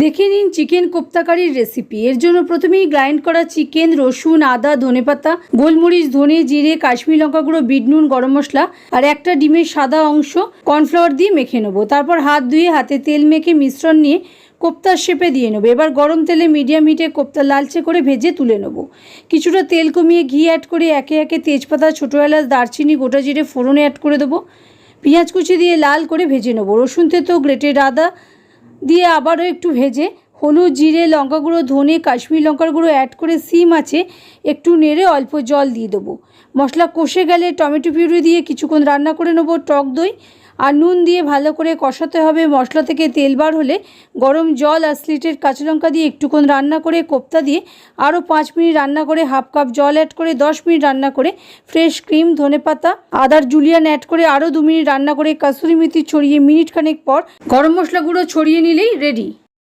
দেখে নিন chicken কোপ্তাকারির recipe. এর জন্য প্রথমেই গ্রাইন্ড করা চিকেন, রসুন, আদা, ধনেপাতা, গোলমরিচ, ধনে, জিরে, কাশ্মীরি লঙ্কা গুঁড়ো, বিট নুন, গরম মশলা আর একটা ডিমের সাদা অংশ কর্নফ্লাওয়ার দিয়ে মেখে নেবো। তারপর হাত ধুয়ে হাতে তেল মেখে মিশ্রণ নিয়ে কোপ্তার শেপে দিয়ে নেবো। এবার গরম তেলে মিডিয়াম হিটে কোপ্তা লালচে করে ভেজে তুলে নেবো। কিছুটা তেল কমিয়ে ঘি অ্যাড করে একে একে তেজপাতা, ছোটো এলাচ, দারচিনি, গোটা জিরে ফোড়নে অ্যাড করে দেবো। পেঁয়াজ কুচি দিয়ে লাল করে ভেজে নেবো। রসুন থেতো, গ্রেটেড আদা দিয়ে আবারও একটু ভেজে হলুদ, জিরে, লঙ্কা গুঁড়ো, ধনে, কাশ্মীরি লঙ্কার গুঁড়ো অ্যাড করে সিম আছে একটু নেড়ে অল্প জল দিয়ে দেবো। মশলা কষে গেলে টমেটো পিউরি দিয়ে কিছুক্ষণ রান্না করে নেবো। টক দই আর নুন দিয়ে ভালো করে কষাতে হবে। মশলা থেকে তেল বার হলে গরম জল আর স্লিটের কাঁচা লঙ্কা দিয়ে একটুক্ষণ রান্না করে কোপ্তা দিয়ে আরও 5 মিনিট রান্না করে হাফ কাপ জল অ্যাড করে 10 মিনিট রান্না করে ফ্রেশ ক্রিম, ধনেপাতা, আদার জুলিয়ান অ্যাড করে আরও 2 মিনিট রান্না করে কাসুরি মেথি ছড়িয়ে মিনিট খানেক পর গরম মশলা গুঁড়ো ছড়িয়ে নিলেই রেডি।